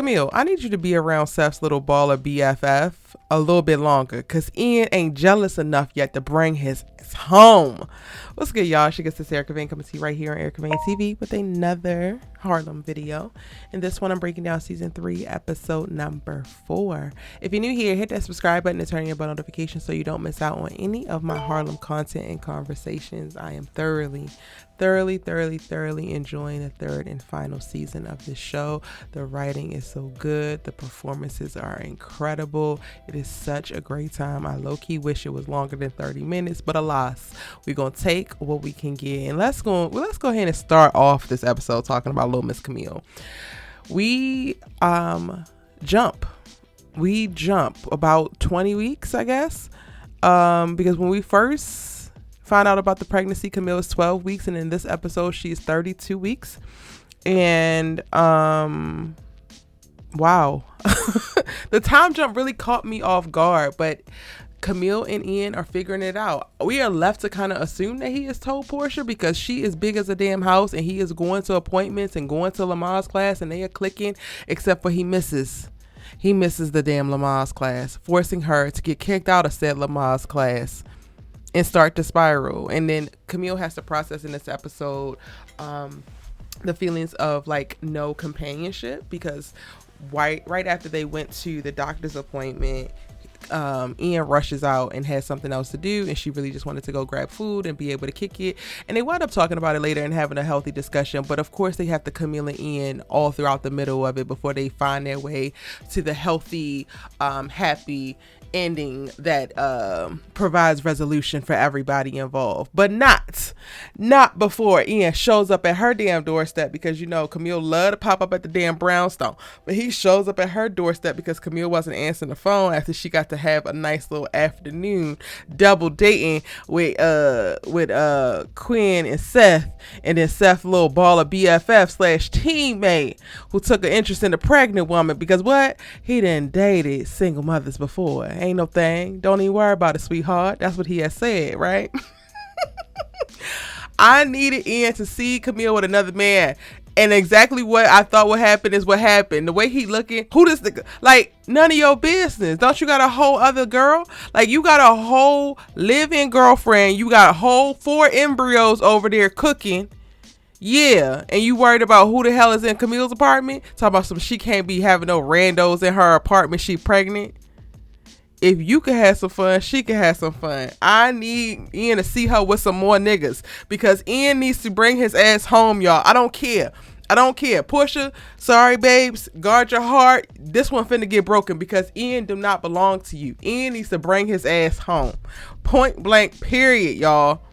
Camille, I need you to be around Seth's little baller BFF a little bit longer, because Ian ain't jealous enough yet to bring his ass home. What's good, y'all? She gets this Erica Vane coming to you right here on Erica Vane TV with another Harlem video. In this one, I'm breaking down season 3, episode number 4. If you're new here, hit that subscribe button and turn your bell notifications so you don't miss out on any of my Harlem content and conversations. I am thoroughly enjoying the third and final season of this show. The writing is so good. The performances are incredible. It is such a great time. I low-key wish it was longer than 30 minutes, but alas, we're gonna take what we can get. And let's go ahead and start off this episode talking about little Miss Camille. We jump about 20 weeks, I guess, because when we first find out about the pregnancy, Camille is 12 weeks, and in this episode she is 32 weeks. And wow. The time jump really caught me off guard, but Camille and Ian are figuring it out. We are left to kind of assume that he has told Portia, because she is big as a damn house and he is going to appointments and going to Lamar's class, and they are clicking, except for he misses the damn Lamar's class, forcing her to get kicked out of said Lamar's class and start to spiral. And then Camille has to process in this episode the feelings of like no companionship, because right after they went to the doctor's appointment, Ian rushes out and has something else to do, and she really just wanted to go grab food and be able to kick it. And they wind up talking about it later and having a healthy discussion, but of course they have to Camille and Ian all throughout the middle of it before they find their way to the healthy, happy ending that provides resolution for everybody involved. But not before Ian shows up at her damn doorstep, because you know Camille loved to pop up at the damn brownstone, but he shows up at her doorstep because Camille wasn't answering the phone after she got to have a nice little afternoon double dating with Quinn and Seth, and then Seth's little baller BFF / teammate who took an interest in the pregnant woman, because what, he done dated single mothers before. Ain't no thing. Don't even worry about it, sweetheart. That's what he has said, right? I needed Ian to see Camille with another man. And exactly what I thought would happen is what happened. The way he looking, who this nigga? Like, none of your business. Don't you got a whole other girl? Like, you got a whole live-in girlfriend. You got a whole 4 embryos over there cooking. Yeah, and you worried about who the hell is in Camille's apartment? Talking about some, she can't be having no randos in her apartment. She pregnant. If you can have some fun, she can have some fun. I need Ian to see her with some more niggas, because Ian needs to bring his ass home, y'all. I don't care. Portia, sorry, babes. Guard your heart. This one finna get broken, because Ian do not belong to you. Ian needs to bring his ass home. Point blank, period, y'all.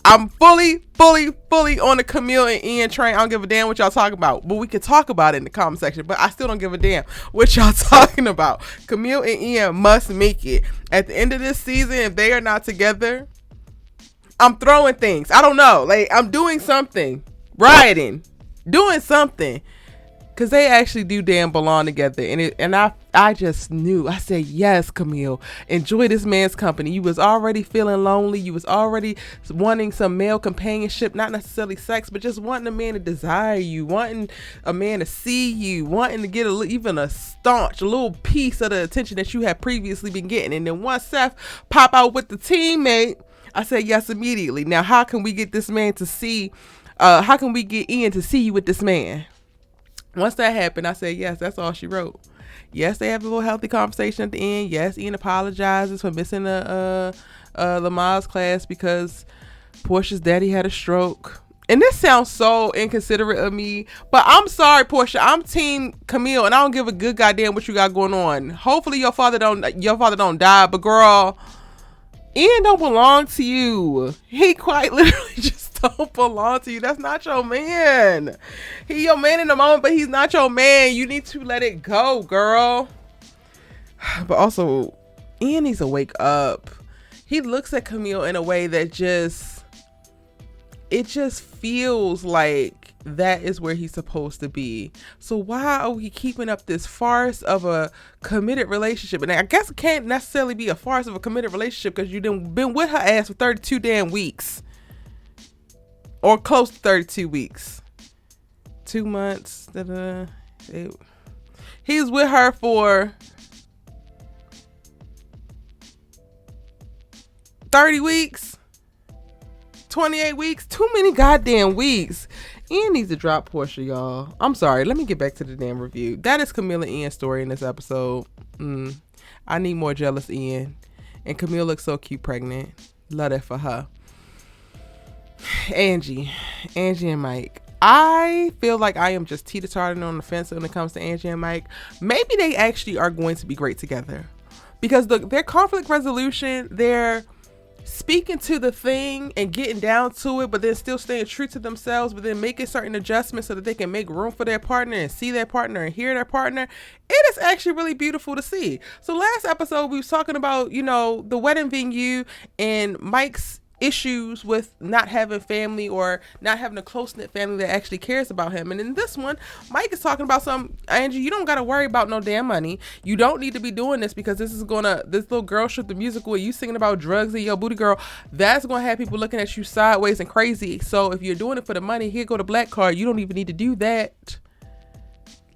I'm fully on the Camille and Ian train. I don't give a damn what y'all talking about, but we can talk about it in the comment section. But I still don't give a damn what y'all talking about. Camille and Ian must make it. At the end of this season, if they are not together, I'm throwing things. I don't know. Like, I'm doing something. Rioting. Doing something. Because they actually do damn belong together. And I just knew. I said, yes, Camille. Enjoy this man's company. You was already feeling lonely. You was already wanting some male companionship. Not necessarily sex, but just wanting a man to desire you. Wanting a man to see you. Wanting to get even a little piece of the attention that you had previously been getting. And then once Seth pop out with the teammate, I said yes immediately. Now, how can we get this man to see? How can we get Ian to see you with this man? Once that happened, I said, yes, that's all she wrote. Yes, they have a little healthy conversation at the end. Yes, Ian apologizes for missing Lamar's class because Portia's daddy had a stroke. And this sounds so inconsiderate of me, but I'm sorry, Portia. I'm team Camille, and I don't give a good goddamn what you got going on. Hopefully your father don't die, but girl, Ian don't belong to you. He quite literally just don't belong to you. That's not your man. He your man in the moment, but he's not your man. You need to let it go, girl. But also, Ian needs to wake up. He looks at Camille in a way that just feels like that is where he's supposed to be. So why are we keeping up this farce of a committed relationship? And I guess it can't necessarily be a farce of a committed relationship, because you done been with her ass for 32 damn weeks. Or close to 32 weeks. 2 months. He's with her for 30 weeks, 28 weeks, too many goddamn weeks. Ian needs to drop Portia, y'all. I'm sorry. Let me get back to the damn review. That is Camille and Ian's story in this episode. I need more jealous Ian. And Camille looks so cute pregnant. Love that for her. Angie and Mike. I feel like I am just teeter-tottering on the fence when it comes to Angie and Mike. Maybe they actually are going to be great together. Because their conflict resolution, they're speaking to the thing and getting down to it, but then still staying true to themselves, but then making certain adjustments so that they can make room for their partner and see their partner and hear their partner. It is actually really beautiful to see. So last episode we was talking about, the wedding venue and Mike's issues with not having family or not having a close-knit family that actually cares about him. And in this one, Mike is talking about Angie, you don't got to worry about no damn money. You don't need to be doing this because this little girl show, the musical where you singing about drugs and your booty girl, that's going to have people looking at you sideways and crazy. So if you're doing it for the money, here go the black card. You don't even need to do that.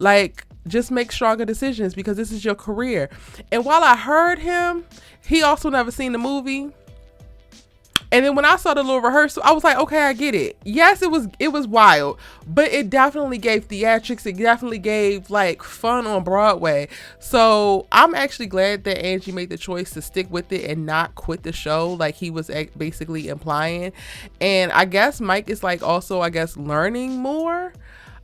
Like, just make stronger decisions because this is your career. And while I heard him, he also never seen the movie. And then when I saw the little rehearsal, I was like, okay, I get it. Yes, it was wild, but it definitely gave theatrics. It definitely gave like fun on Broadway. So I'm actually glad that Angie made the choice to stick with it and not quit the show like he was basically implying. And I guess Mike is like also, learning more.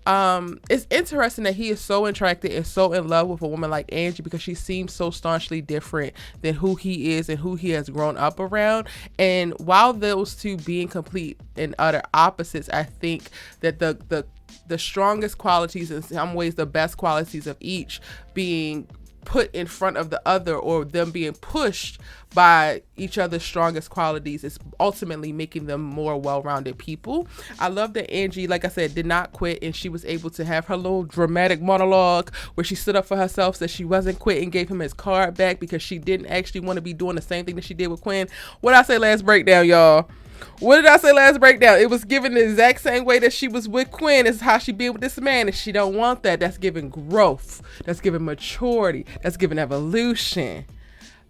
It's interesting that he is so attracted and so in love with a woman like Angie because she seems so staunchly different than who he is and who he has grown up around. And while those two being complete and utter opposites, I think that the strongest qualities, in some ways the best qualities of each, being put in front of the other, or them being pushed by each other's strongest qualities, is ultimately making them more well-rounded people. I love that Angie, like I said, did not quit, and she was able to have her little dramatic monologue where she stood up for herself, said she wasn't quitting, gave him his card back because she didn't actually want to be doing the same thing that she did with Quinn. What did I say last breakdown, y'all? What did I say last breakdown? It was given the exact same way that she was with Quinn is how she be with this man, and she don't want that. That's giving growth. That's giving maturity. That's giving evolution.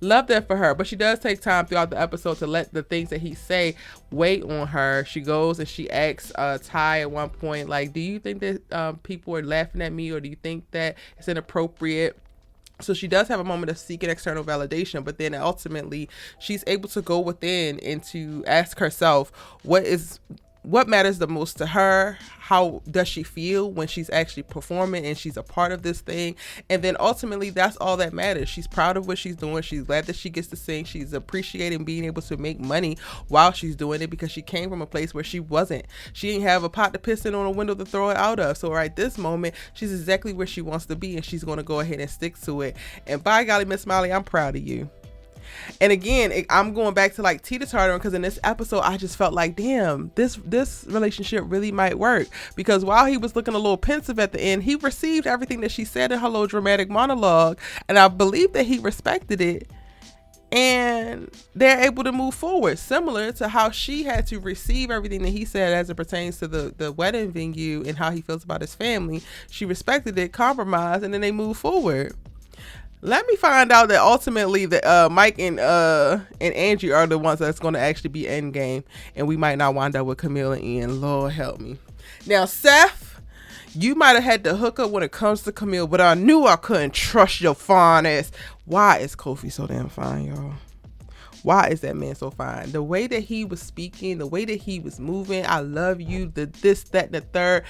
Love that for her. But she does take time throughout the episode to let the things that he say weigh on her. She goes and she asks Tai at one point, like, do you think that people are laughing at me, or do you think that it's inappropriate? So she does have a moment of seeking external validation, but then ultimately she's able to go within and to ask herself what matters the most to her. How does she feel when she's actually performing and she's a part of this thing? And then ultimately that's all that matters. She's proud of what she's doing. She's glad that she gets to sing. She's appreciating being able to make money while she's doing it, because she came from a place where she didn't have a pot to piss in on a window to throw it out of. So right this moment, she's exactly where she wants to be, and she's going to go ahead and stick to it. And by golly, Miss Molly, I'm proud of you. And again, I'm going back to like teeter-tottering, because in this episode I just felt like, damn, this relationship really might work, because while he was looking a little pensive at the end, he received everything that she said in her little dramatic monologue, and I believe that he respected it, and they're able to move forward, similar to how she had to receive everything that he said as it pertains to the wedding venue and how he feels about his family. She respected it, compromised, and then they moved forward. Let me find out that ultimately that Mike and Angie are the ones that's going to actually be endgame, and we might not wind up with Camille and Ian. Lord help me. Now, Seth, you might have had to hook up when it comes to Camille, but I knew I couldn't trust your fine ass. Why is Kofi so damn fine, y'all? Why is that man so fine? The way that he was speaking, the way that he was moving, I love you, the this, that, and the third.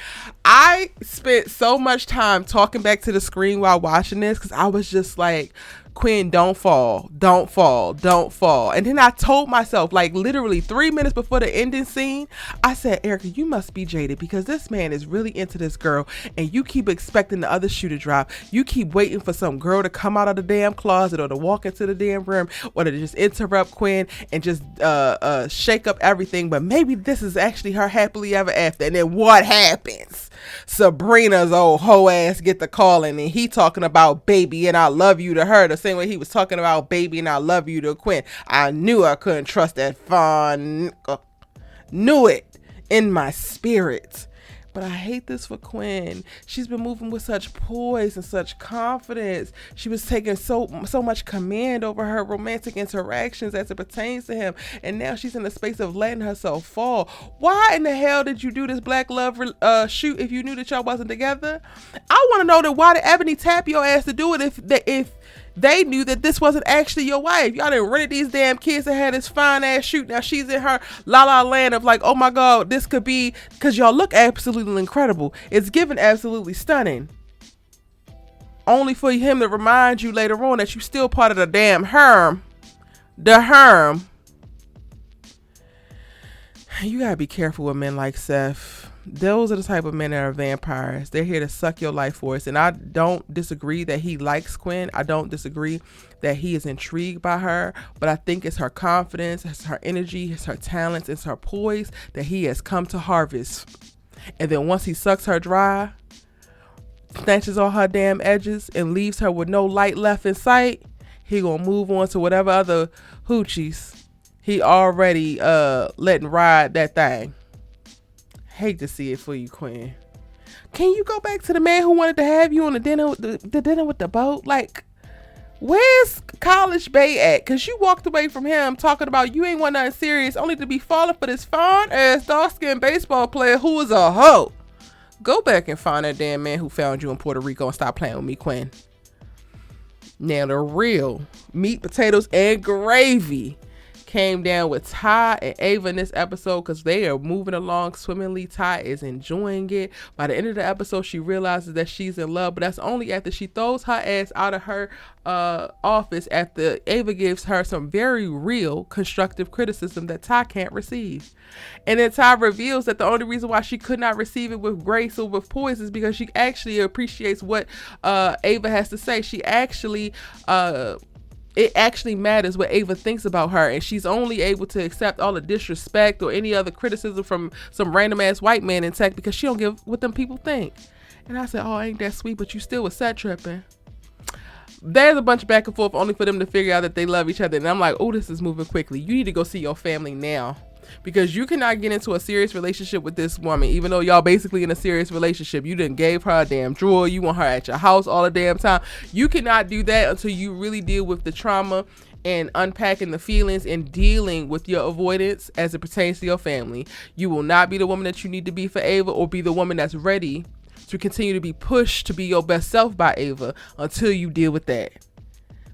I spent so much time talking back to the screen while watching this, because I was just like, Quinn, don't fall, don't fall, don't fall. And then I told myself, like literally 3 minutes before the ending scene, I said, Erica, you must be jaded, because this man is really into this girl, and you keep expecting the other shoe to drop. You keep waiting for some girl to come out of the damn closet, or to walk into the damn room, or to just interrupt Quinn and just shake up everything. But maybe this is actually her happily ever after. And then what happens? Sabrina's old hoe ass get the calling, and he talking about baby and I love you to her the same way he was talking about baby and I love you to Quinn. I knew I couldn't trust that fun. Knew it in my spirit. But I hate this for Quinn. She's been moving with such poise and such confidence. She was taking so much command over her romantic interactions as it pertains to him. And now she's in the space of letting herself fall. Why in the hell did you do this Black Love shoot if you knew that y'all wasn't together? I want to know that why did Ebony tap your ass to do it if they knew that this wasn't actually your wife? Y'all done rented these damn kids that had this fine ass shoot. Now she's in her la la land of like, oh my God, this could be, because y'all look absolutely incredible. It's given absolutely stunning. Only for him to remind you later on that you still part of the damn harem. The harem. You gotta be careful with men like Seth. Those are the type of men that are vampires. They're here to suck your life force. And I don't disagree that he likes Quinn. I don't disagree that he is intrigued by her. But I think it's her confidence, it's her energy, it's her talents, it's her poise that he has come to harvest. And then once he sucks her dry, snatches all her damn edges, and leaves her with no light left in sight, he gonna move on to whatever other hoochies he already letting ride that thing. Hate to see it for you, Quinn. Can you go back to the man who wanted to have you on the dinner with the boat? Like, where's College Bay at? Because you walked away from him talking about you ain't want nothing serious, only to be falling for this fine ass dark-skinned baseball player who is a hoe. Go back and find that damn man who found you in Puerto Rico and stop playing with me, Quinn. Now the real meat, potatoes, and gravy came down with Tai and Ava in this episode, because they are moving along swimmingly. Tai is enjoying it. By the end of the episode, she realizes that she's in love, but that's only after she throws her ass out of her office after Ava gives her some very real constructive criticism that Tai can't receive. And then Tai reveals that the only reason why she could not receive it with grace or with poise is because she actually appreciates what Ava has to say. She actually it actually matters what Ava thinks about her, and she's only able to accept all the disrespect or any other criticism from some random ass white man in tech because she don't give what them people think. And I said, oh, ain't that sweet, but you still was set tripping. There's a bunch of back and forth only for them to figure out that they love each other. And I'm like, oh, this is moving quickly. You need to go see your family now, because you cannot get into a serious relationship with this woman, even though y'all basically in a serious relationship. You done gave her a damn drawer. You want her at your house all the damn time. You cannot do that until you really deal with the trauma and unpacking the feelings and dealing with your avoidance as it pertains to your family. You will not be the woman that you need to be for Ava, or be the woman that's ready to continue to be pushed to be your best self by Ava until you deal with that.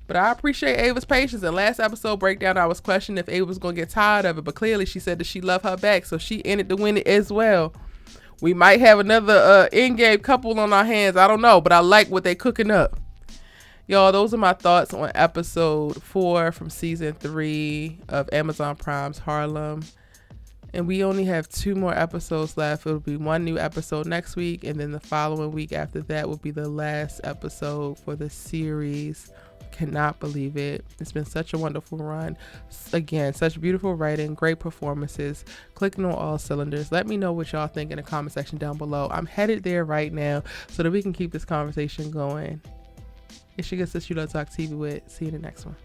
But I appreciate Ava's patience. In last episode breakdown, I was questioning if Ava was going to get tired of it, but clearly she said that she loved her back, so she in it to win it as well. We might have another in-game couple on our hands. I don't know, but I like what they cooking up. Y'all, those are my thoughts on episode 4 from season 3 of Amazon Prime's Harlem. And we only have 2 more episodes left. It'll be 1 new episode next week, and then the following week after that will be the last episode for the series. Cannot believe it. It's been such a wonderful run. Again, such beautiful writing, great performances, clicking on all cylinders. Let me know what y'all think in the comment section down below. I'm headed there right now so that we can keep this conversation going. It's your good sis you love talk TV with. See you in the next one.